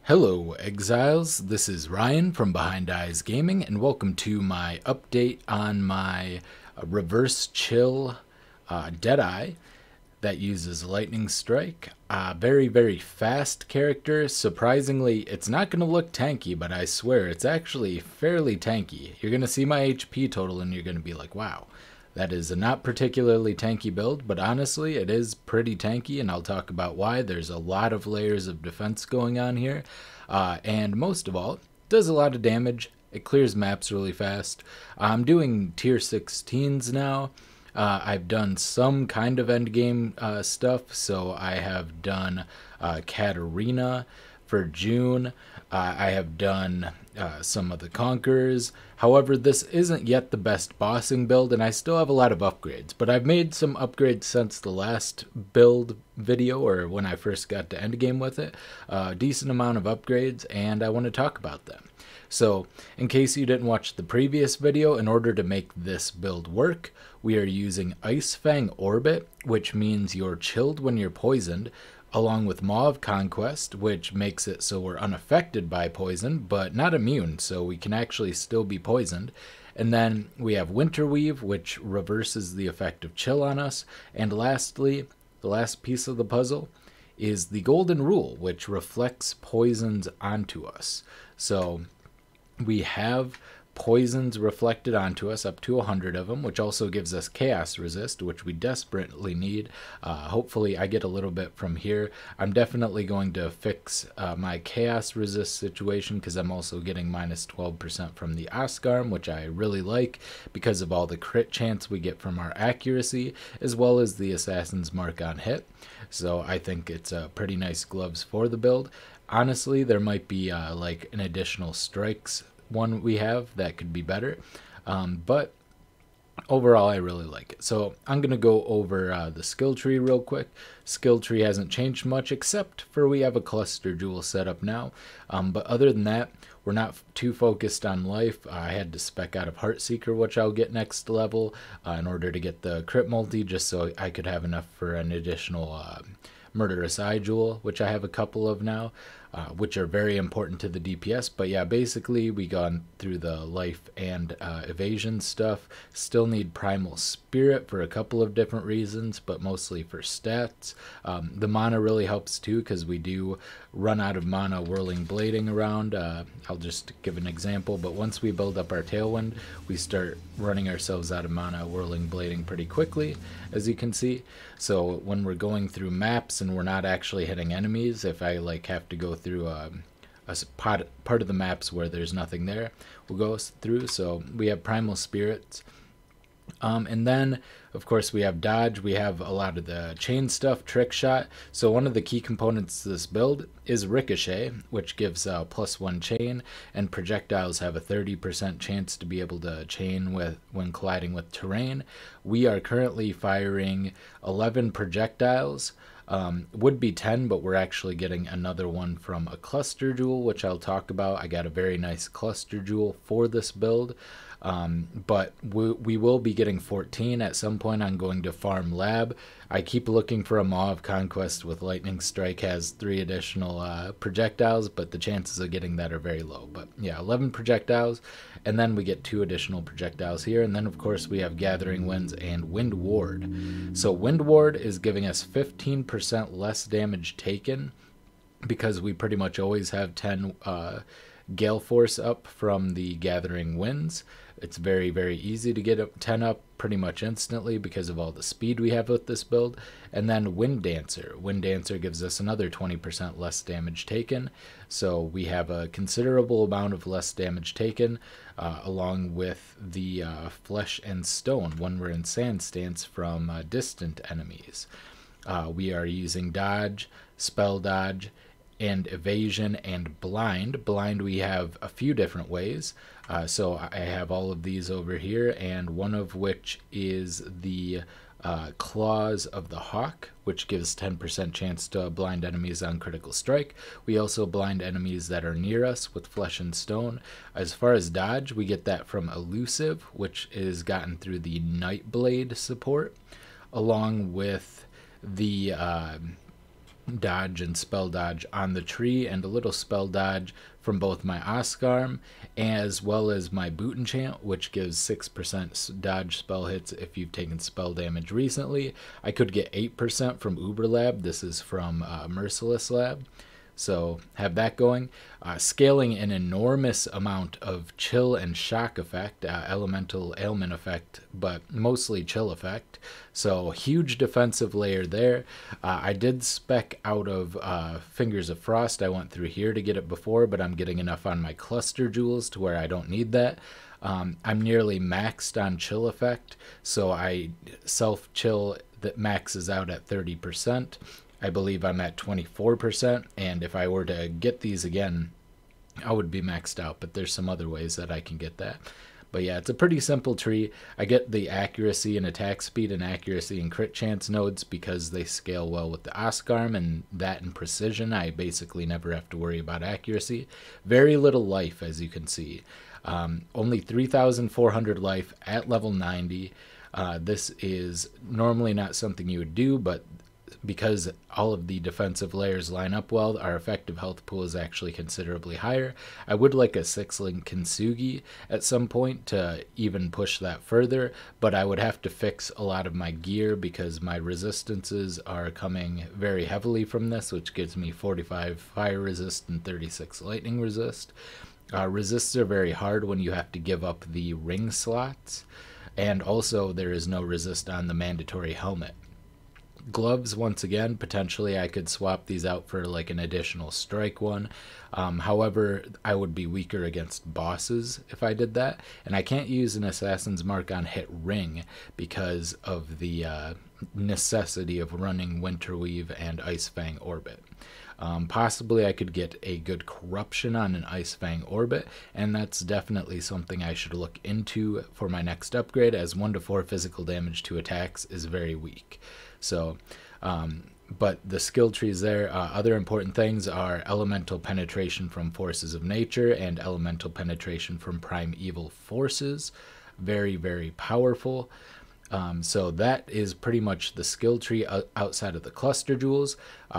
Hello Exiles, this is Ryan from Behind Eyes Gaming and welcome to my update on my reverse chill Deadeye that uses Lightning Strike. Very fast character. Surprisingly, it's not going to look tanky, but I swear it's actually fairly tanky. You're going to see my HP total and you're going to be like, wow. That is a not particularly tanky build, but honestly, it is pretty tanky, and I'll talk about why. There's a lot of layers of defense going on here, and most of all, it does a lot of damage. It clears maps really fast. I'm doing tier 16s now. I've done some kind of endgame stuff, so I have done Katarina for June. I have done some of the Conquerors. However, this isn't yet the best bossing build, and I still have a lot of upgrades. But I've made some upgrades since the last build video, or when I first got to endgame with it. A decent amount of upgrades, and I want to talk about them. So, in case you didn't watch the previous video, in order to make this build work, we are using Ice Fang Orbit, which means you're chilled when you're poisoned, along with Maw of Conquest, which makes it so we're unaffected by poison, but not immune, so we can actually still be poisoned. And then we have Winterweave, which reverses the effect of chill on us. And lastly, the last piece of the puzzle is the Golden Rule, which reflects poisons onto us. So we have poisons reflected onto us, up to 100 of them, which also gives us chaos resist, which we desperately need. Hopefully I get a little bit from here. I'm definitely going to fix my chaos resist situation, because I'm also getting minus 12% from the Oscarm, which I really like because of all the crit chance we get from our accuracy, as well as the Assassin's Mark on hit. So I think it's pretty nice gloves for the build. Honestly, there might be like an additional strikes one we have that could be better, but overall I really like it. So I'm gonna go over the skill tree real quick. Skill tree hasn't changed much, except for we have a cluster jewel set up now, but other than that, we're not too focused on life. I had to spec out of Heartseeker, which I'll get next level, in order to get the crit multi, just so I could have enough for an additional Murderous Eye Jewel, which I have a couple of now, which are very important to the DPS. But yeah, basically we gone through the life and evasion stuff. Still need Primal Spirit for a couple of different reasons, but mostly for stats. The mana really helps too, because we do run out of mana whirling blading around. I'll just give an example, but once we build up our Tailwind, we start running ourselves out of mana whirling blading pretty quickly, as you can see. So when we're going through maps and we're not actually hitting enemies, if I like have to go through a part of the maps where there's nothing there, we'll go through. So we have Primal Spirits. And then, of course, we have dodge. We have a lot of the chain stuff, trick shot. So one of the key components to this build is ricochet, which gives +1 chain, and projectiles have a 30% chance to be able to chain when colliding with terrain. We are currently firing 11 projectiles. Would be 10, but we're actually getting another one from a cluster jewel, which I'll talk about. I got a very nice cluster jewel for this build. But we will be getting 14 at some point. I'm going to farm lab. I keep looking for a Maw of Conquest with Lightning Strike, has 3 additional projectiles, but the chances of getting that are very low. But yeah, 11 projectiles, and then we get 2 additional projectiles here, and then of course we have Gathering Winds and Wind Ward. So Wind Ward is giving us 15% less damage taken, because we pretty much always have 10 Gale Force up from the Gathering Winds. It's very easy to get 10 up pretty much instantly because of all the speed we have with this build. And then Wind Dancer. Wind Dancer gives us another 20% less damage taken. So we have a considerable amount of less damage taken, along with the Flesh and Stone when we're in Sand Stance from distant enemies. We are using dodge, spell dodge, and evasion and blind. Blind we have a few different ways. So I have all of these over here, and one of which is the Claws of the Hawk, which gives 10% chance to blind enemies on critical strike. We also blind enemies that are near us with Flesh and Stone. As far as dodge, we get that from Elusive, which is gotten through the Nightblade support, along with the dodge and spell dodge on the tree, and a little spell dodge from both my Oscarm as well as my boot enchant, which gives 6% dodge spell hits if you've taken spell damage recently. I could get 8% from Uber Lab. This is from Merciless Lab. So have that going. Scaling an enormous amount of chill and shock effect, elemental ailment effect, but mostly chill effect. So huge defensive layer there. I did spec out of Fingers of Frost. I went through here to get it before, but I'm getting enough on my cluster jewels to where I don't need that. I'm nearly maxed on chill effect, so I self-chill that maxes out at 30%. I believe I'm at 24%, and if I were to get these again, I would be maxed out, but there's some other ways that I can get that. But yeah, it's a pretty simple tree. I get the accuracy and attack speed and accuracy and crit chance nodes because they scale well with the Oscarm, and that and precision. I basically never have to worry about accuracy. Very little life, as you can see. Only 3,400 life at level 90. This is normally not something you would do, but because all of the defensive layers line up well, our effective health pool is actually considerably higher. I would like a 6-link Kintsugi at some point to even push that further, but I would have to fix a lot of my gear because my resistances are coming very heavily from this, which gives me 45 fire resist and 36 lightning resist. Resists are very hard when you have to give up the ring slots, and also there is no resist on the mandatory helmet. Gloves, once again, potentially I could swap these out for like an additional strike one. However, I would be weaker against bosses if I did that, and I can't use an Assassin's Mark on hit ring because of the necessity of running Winterweave and Icefang Orbit. Possibly I could get a good corruption on an Icefang Orbit, and that's definitely something I should look into for my next upgrade, as 1 to 4 physical damage to attacks is very weak. So, but the skill trees there, other important things are elemental penetration from forces of nature and elemental penetration from primeval forces. Very, very powerful. So that is pretty much the skill tree outside of the cluster jewels.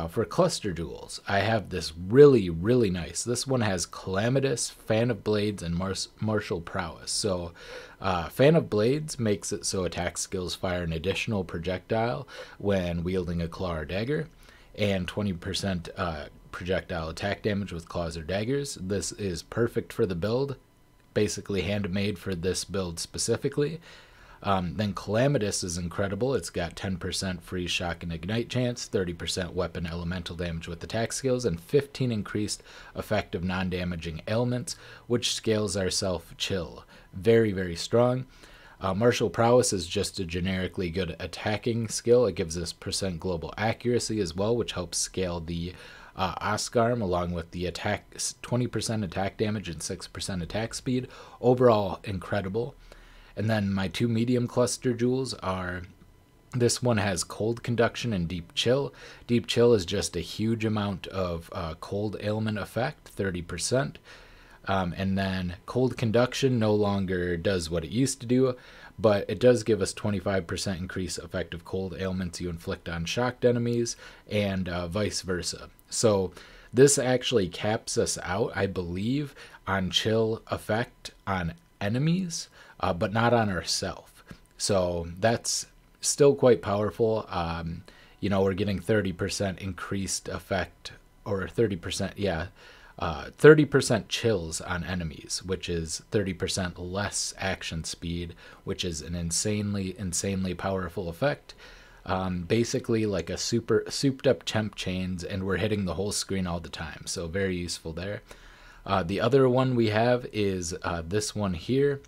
For cluster jewels, I have this really, really nice. This one has Calamitous, Fan of Blades, and Martial Prowess. So Fan of Blades makes it so attack skills fire an additional projectile when wielding a claw or dagger, and 20% projectile attack damage with claws or daggers. This is perfect for the build, basically handmade for this build specifically. Then Calamitous is incredible. It's got 10% free shock and ignite chance, 30% weapon elemental damage with attack skills, and 15 increased effective non-damaging ailments, which scales our self-chill. Very, very strong. Martial Prowess is just a generically good attacking skill. It gives us % global accuracy as well, which helps scale the Oscarm, along with the attack 20% attack damage and 6% attack speed. Overall, incredible. And then my 2 medium cluster jewels are, this one has Cold Conduction and Deep Chill. Deep Chill is just a huge amount of cold ailment effect, 30%. And then Cold Conduction no longer does what it used to do, but it does give us 25% increase effective cold ailments you inflict on shocked enemies, and vice versa. So this actually caps us out, I believe, on chill effect on enemies, but not on ourselves. So that's still quite powerful. You know, we're getting 30% increased effect, or 30%, yeah, 30% chills on enemies, which is 30% less action speed, which is an insanely powerful effect. Basically like a souped up temp chains, and we're hitting the whole screen all the time. So very useful there. The other one we have is this one here,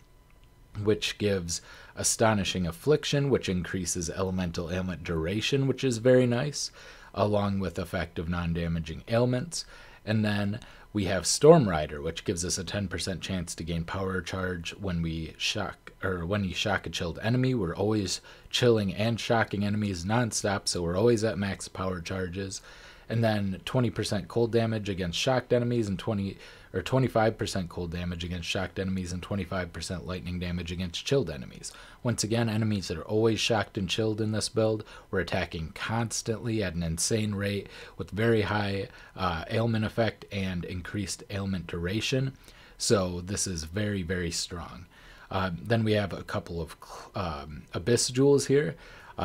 which gives Astonishing Affliction, which increases elemental ailment duration, which is very nice, along with effective non-damaging ailments. And then we have Storm Rider, which gives us a 10% chance to gain power charge when we shock, or when you shock a chilled enemy. We're always chilling and shocking enemies non-stop, so we're always at max power charges. and then 20% cold damage against shocked enemies, and 25% cold damage against shocked enemies, and 25% lightning damage against chilled enemies. Once again, enemies that are always shocked and chilled in this build, we're attacking constantly at an insane rate with very high ailment effect and increased ailment duration. So this is very, very strong. Then we have a couple of Abyss Jewels here.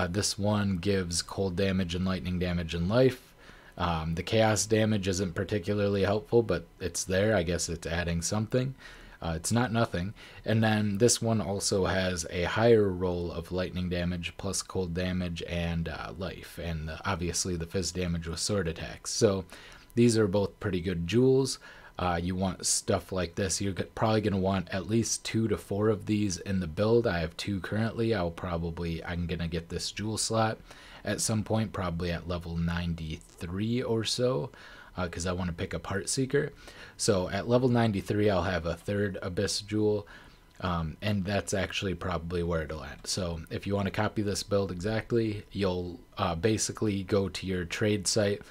This one gives cold damage and lightning damage and life. The chaos damage isn't particularly helpful, but it's there. I guess it's adding something. It's not nothing. And then this one also has a higher roll of lightning damage plus cold damage and life. And obviously the fizz damage with sword attacks. So these are both pretty good jewels. You want stuff like this. You're probably going to want at least 2 to 4 of these in the build. I have 2 currently. I'm going to get this jewel slot at some point, probably at level 93 or so, because I want to pick up Heartseeker. So at level 93, I'll have a 3rd Abyss Jewel, and that's actually probably where it'll end. So if you want to copy this build exactly, you'll basically go to your trade site,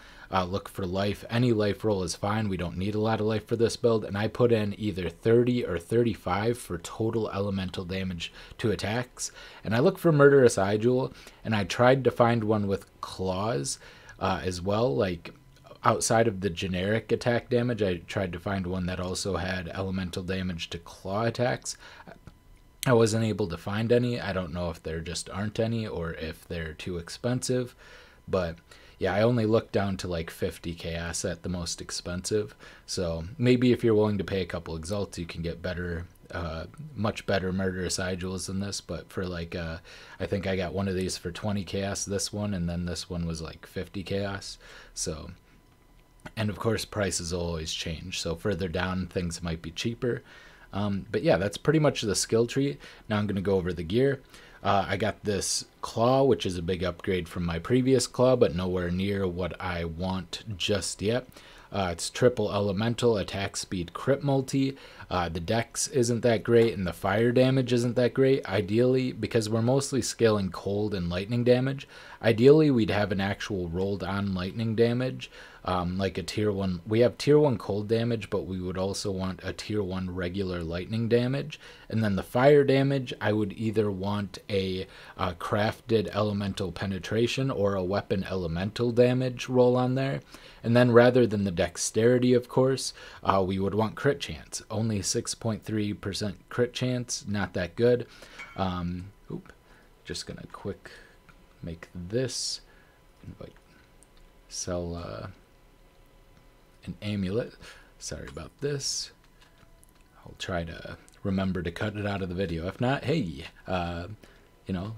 look for life. Any life roll is fine. We don't need a lot of life for this build. And I put in either 30 or 35 for total elemental damage to attacks. And I look for Murderous Eye Jewel, and I tried to find one with claws as well. Like outside of the generic attack damage, I tried to find one that also had elemental damage to claw attacks. I wasn't able to find any. I don't know if there just aren't any or if they're too expensive, but yeah, I only looked down to like 50 chaos at the most expensive. So maybe if you're willing to pay a couple exalts, you can get better, much better Murderous Eye Jewels than this. But for like, I think I got one of these for 20 chaos, this one, and then this one was like 50 chaos. So, and of course prices will always change. So further down, things might be cheaper. But yeah, that's pretty much the skill tree. Now I'm going to go over the gear. I got this claw, which is a big upgrade from my previous claw, but nowhere near what I want just yet. It's triple elemental, attack speed, crit multi. The dex isn't that great, and the fire damage isn't that great. Ideally, because we're mostly scaling cold and lightning damage, ideally we'd have an actual rolled on lightning damage, like a tier 1. We have tier 1 cold damage, but we would also want a tier 1 regular lightning damage. And then the fire damage, I would either want a crafted elemental penetration or a weapon elemental damage roll on there. And then rather than the dexterity, of course, we would want crit chance. Only 6.3% crit chance, not that good. Just gonna quick make this, invite, sell an amulet. Sorry about this. I'll try to remember to cut it out of the video. If not, hey,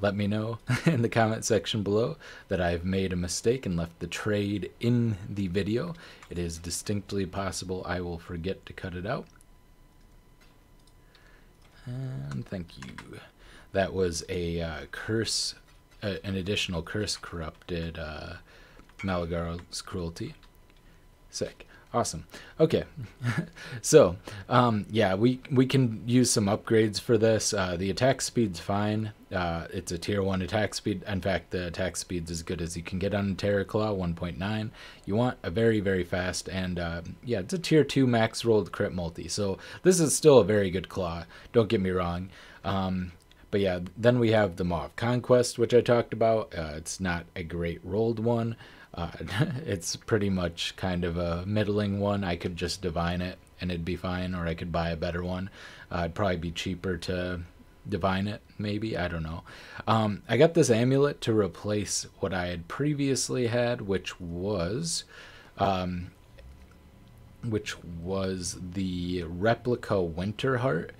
let me know in the comment section below that I've made a mistake and left the trade in the video. It is distinctly possible I will forget to cut it out. And thank you. That was a curse, an additional curse corrupted Malagaro's cruelty. Sick. Awesome. Okay. So, yeah, we can use some upgrades for this. The attack speed's fine. It's a tier 1 attack speed. In fact, the attack speed's as good as you can get on Terror Claw, 1.9. You want a very, very fast, and yeah, it's a tier 2 max rolled crit multi. So this is still a very good claw. Don't get me wrong. But yeah, then we have the Mauve Conquest, which I talked about. It's not a great rolled one. It's pretty much kind of a middling one. I could just divine it and it'd be fine, or I could buy a better one. It'd probably be cheaper to divine it, maybe. I don't know. I got this amulet to replace what I had previously had, which was the replica Winter Heart.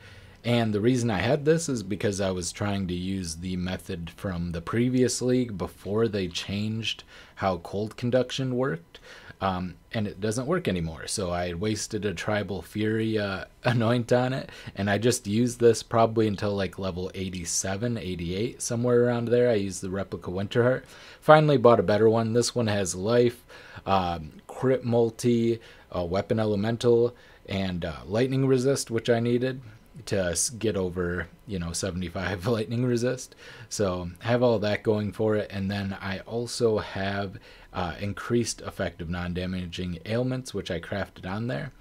And the reason I had this is because I was trying to use the method from the previous league before they changed how cold conduction worked, and it doesn't work anymore. So I had wasted a Tribal Fury anoint on it, and I just used this probably until like level 87, 88, somewhere around there. I used the replica Winterheart. Finally bought a better one. This one has life, crit multi, weapon elemental, and lightning resist, which I needed. to get over, 75 lightning resist. So have all that going for it. And then I also have increased effective non-damaging ailments, which I crafted on there.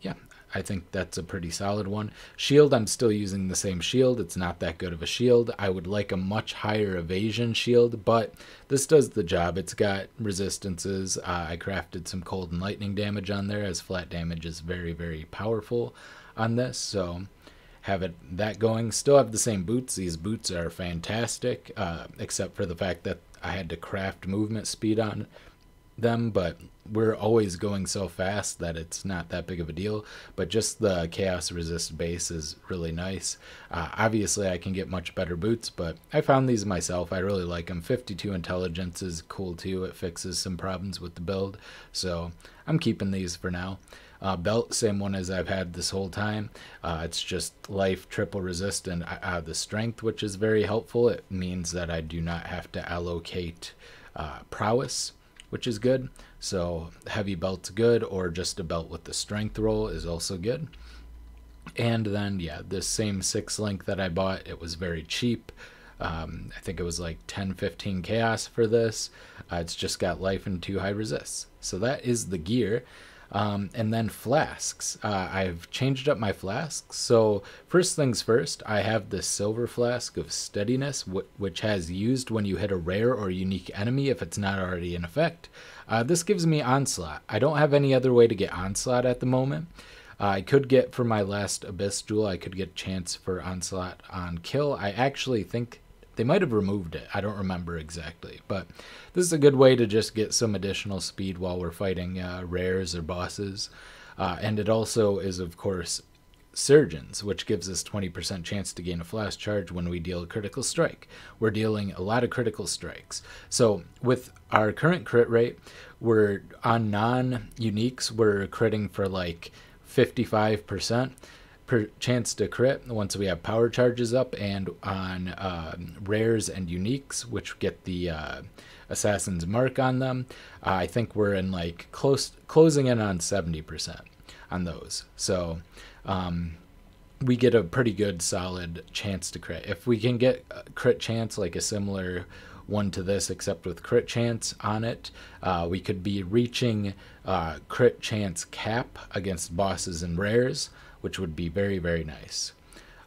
Yeah, I think that's a pretty solid one. Shield, I'm still using the same shield. It's not that good of a shield. I would like a much higher evasion shield, but this does the job. It's got resistances. I crafted some cold and lightning damage on there, as flat damage is very, very powerful on this. So have that going. Still have the same boots. These boots are fantastic, except for the fact that I had to craft movement speed on them, but we're always going so fast that it's not that big of a deal. But just the chaos resist base is really nice. Obviously I can get much better boots, but I found these myself. I really like them. 52 intelligence is cool too. It fixes some problems with the build, so I'm keeping these for now. Belt, same one as I've had this whole time. It's just life, triple resist, and the strength, which is very helpful. It means that I do not have to allocate prowess, which is good. So heavy belt's good, or just a belt with the strength roll is also good. And then, yeah, this same 6-link that I bought, it was very cheap. I think it was like 10-15 chaos for this. It's just got life and 2 high resists. So that is the gear. And then flasks. I've changed up my flasks. So first things first, I have this silver flask of steadiness, which has used when you hit a rare or unique enemy if it's not already in effect. This gives me onslaught. I don't have any other way to get onslaught at the moment. I could get, for my last Abyss duel, I could get a chance for onslaught on kill. I actually think they might have removed it. I don't remember exactly. But this is a good way to just get some additional speed while we're fighting rares or bosses. And it also is, of course, Surgeons, which gives us 20% chance to gain a flash charge when we deal a critical strike. We're dealing a lot of critical strikes. So with our current crit rate, we're on non-uniques, we're critting for like 55% per chance to crit once we have power charges up, and on rares and uniques, which get the assassin's mark on them, I think we're in like closing in on 70% on those. So we get a pretty good solid chance to crit. If we can get a crit chance like a similar one to this except with crit chance on it, we could be reaching crit chance cap against bosses and rares, which would be very, very nice.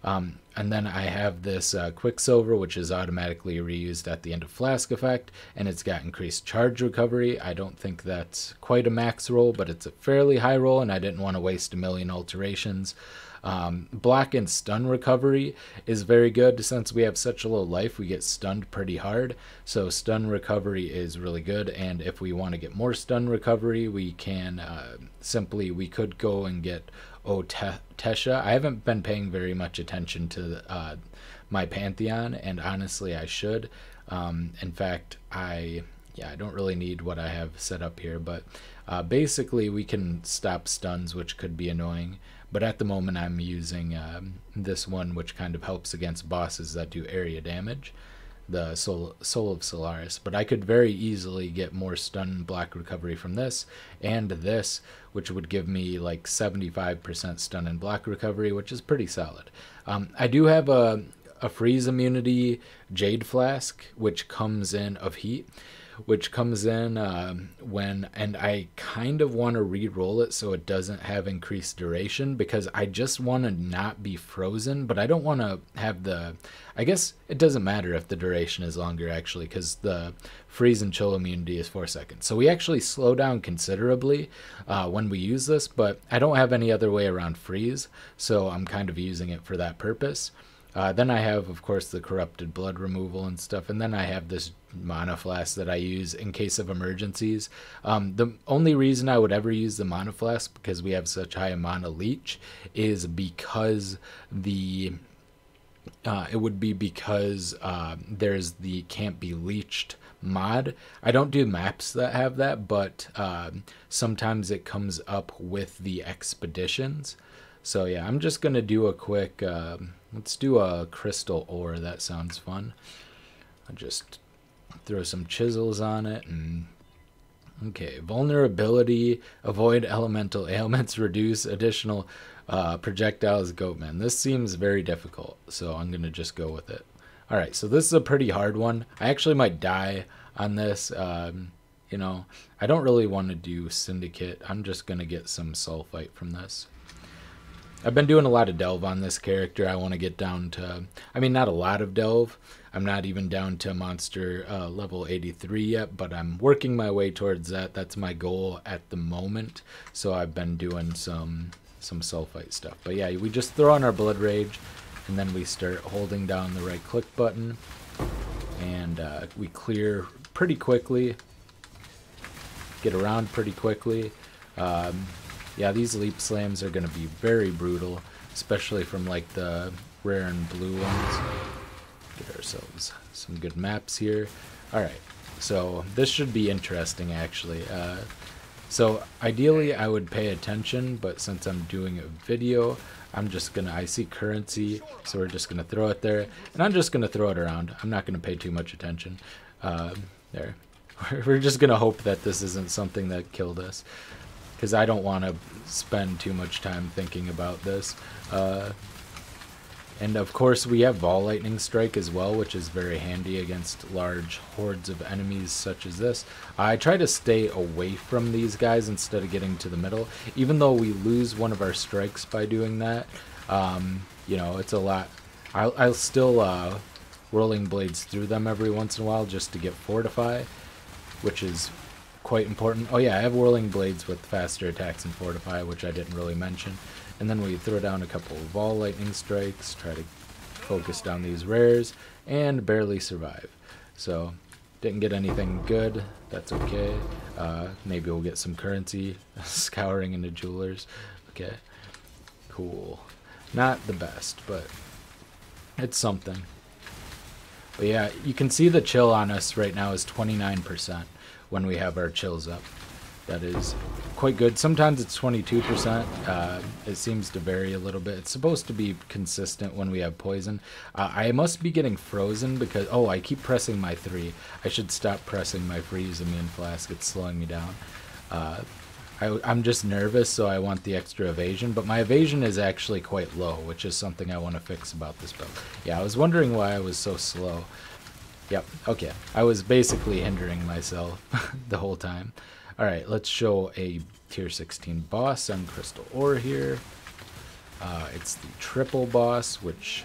And then I have this Quicksilver, which is automatically reused at the end of Flask effect, and it's got increased charge recovery. I don't think that's quite a max roll, but it's a fairly high roll, and I didn't want to waste a million alterations. Block and stun recovery is very good. Since we have such a low life, we get stunned pretty hard, so stun recovery is really good. And if we want to get more stun recovery, we can we could go and get Tesha. I haven't been paying very much attention to my Pantheon, and honestly I should. In fact, I don't really need what I have set up here, but basically we can stop stuns, which could be annoying. But at the moment I'm using this one, which kind of helps against bosses that do area damage, the Soul of Solaris. But I could very easily get more stun block recovery from this and this, which would give me like 75% stun and block recovery, which is pretty solid. I do have a freeze immunity Jade Flask, which comes in of heat, which comes in and I kind of want to re-roll it so it doesn't have increased duration, because I just want to not be frozen, but I don't want to have I guess it doesn't matter if the duration is longer actually, because the freeze and chill immunity is 4 seconds. So we actually slow down considerably when we use this, but I don't have any other way around freeze, so I'm kind of using it for that purpose. Then I have, of course, the corrupted blood removal and stuff, and then I have this mana flask that I use in case of emergencies. The only reason I would ever use the mana flask, because we have such high mana leech, is because it would be because there's the can't be leeched mod. I don't do maps that have that, but sometimes it comes up with the expeditions. So yeah, I'm just gonna do a quick let's do a crystal ore. That sounds fun. I'll just throw some chisels on it and Okay, vulnerability, avoid elemental ailments, reduce additional projectiles, Goatman. This seems very difficult, so I'm going to just go with it. All right, so this is a pretty hard one. I actually might die on this. You know, I don't really want to do Syndicate. I'm just going to get some Sulfite from this. I've been doing a lot of delve on this character. I want to get down to, I mean, not a lot of delve. I'm not even down to monster level 83 yet, but I'm working my way towards that. That's my goal at the moment. So I've been doing some Sulfite stuff. But yeah, we just throw on our Blood Rage, and then we start holding down the right click button, and we clear pretty quickly, get around pretty quickly. Yeah, these leap slams are going to be very brutal, especially from like the rare and blue ones. Get ourselves some good maps here. Alright, so this should be interesting actually. So ideally I would pay attention, but since I'm doing a video, I'm just gonna, I see currency, so we're just gonna throw it there, and I'm just gonna throw it around. I'm not gonna pay too much attention. There. We're just gonna hope that this isn't something that killed us, because I don't want to spend too much time thinking about this. And of course we have Vol Lightning Strike as well, which is very handy against large hordes of enemies such as this. I try to stay away from these guys instead of getting to the middle, even though we lose one of our strikes by doing that. You know, it's a lot. I'll still Whirling Blades through them every once in a while just to get Fortify, which is quite important. Oh yeah, I have Whirling Blades with faster attacks and Fortify, which I didn't really mention. And then we throw down a couple of Vol Lightning Strikes, try to focus down these rares, and barely survive. So, didn't get anything good. That's okay. Maybe we'll get some currency. Scouring into Jewelers. Okay. Cool. Not the best, but it's something. But yeah, you can see the chill on us right now is 29% when we have our chills up. That is quite good. Sometimes it's 22%. It seems to vary a little bit. It's supposed to be consistent when we have poison. I must be getting frozen because, oh, I keep pressing my 3. I should stop pressing my freeze immune flask. It's slowing me down. I'm just nervous, so I want the extra evasion, but my evasion is actually quite low, which is something I want to fix about this build. Yeah, I was wondering why I was so slow. Yep, okay. I was basically hindering myself the whole time. Alright, let's show a tier 16 boss on Crystal Ore here. It's the triple boss, which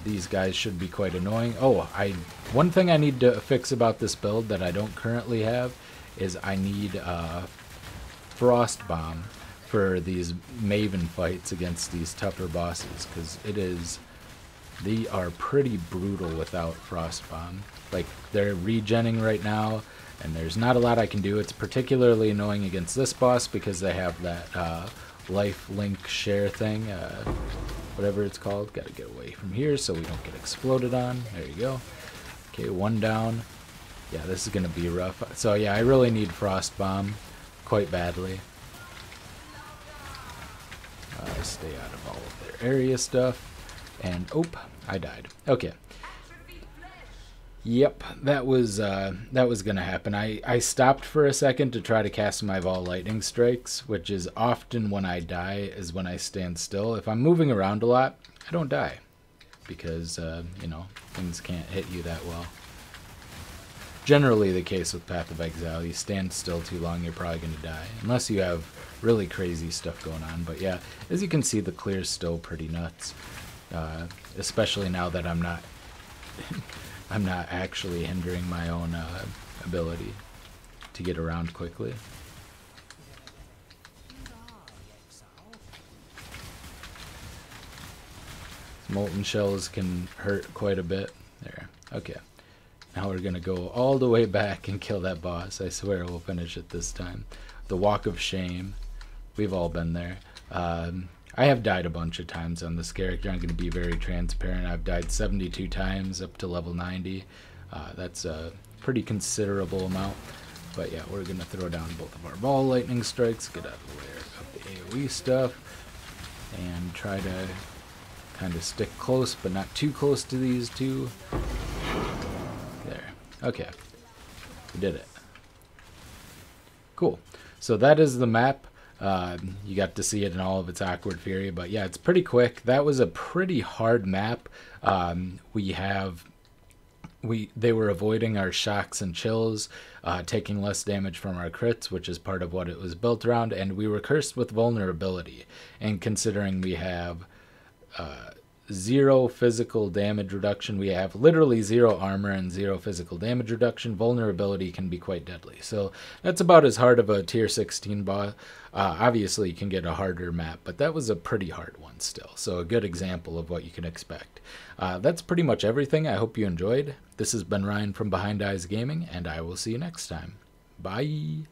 these guys should be quite annoying. Oh, one thing I need to fix about this build that I don't currently have is I need Frost Bomb for these Maven fights against these tougher bosses, because they are pretty brutal without Frost Bomb. Like, they're regenning right now, and there's not a lot I can do. It's particularly annoying against this boss because they have that life link share thing, whatever it's called. Gotta get away from here so we don't get exploded on. There you go. Okay, one down. Yeah, this is gonna be rough. So yeah, I really need Frost Bomb quite badly. Stay out of all of their area stuff. And, oh, I died. Okay. Yep, that was gonna happen. I stopped for a second to try to cast my Vol Lightning Strikes, which is often when I die is when I stand still. If I'm moving around a lot, I don't die, because you know, things can't hit you that well. Generally the case with Path of Exile, you stand still too long, you're probably gonna die, unless you have really crazy stuff going on. But yeah, as you can see, the clear's still pretty nuts, especially now that I'm not I'm not actually hindering my own ability to get around quickly. Molten shells can hurt quite a bit. There. Okay. Now we're going to go all the way back and kill that boss. I swear we'll finish it this time. The Walk of Shame. We've all been there. I have died a bunch of times on this character. I'm going to be very transparent. I've died 72 times up to level 90. That's a pretty considerable amount. But yeah, we're going to throw down both of our Ball Lightning Strikes, get out of the way of the AoE stuff, and try to kind of stick close, but not too close to these two. There. Okay. We did it. Cool. So that is the map. You got to see it in all of its awkward fury, but yeah, it's pretty quick. That was a pretty hard map. They were avoiding our shocks and chills, taking less damage from our crits, which is part of what it was built around, and we were cursed with vulnerability. And considering we have 0 physical damage reduction, we have literally 0 armor and 0 physical damage reduction, vulnerability can be quite deadly. So that's about as hard of a tier 16 boss. Obviously you can get a harder map, but that was a pretty hard one still. So a good example of what you can expect. That's pretty much everything. I hope you enjoyed. This has been Ryan from Behind Eyes Gaming, and I will see you next time. Bye!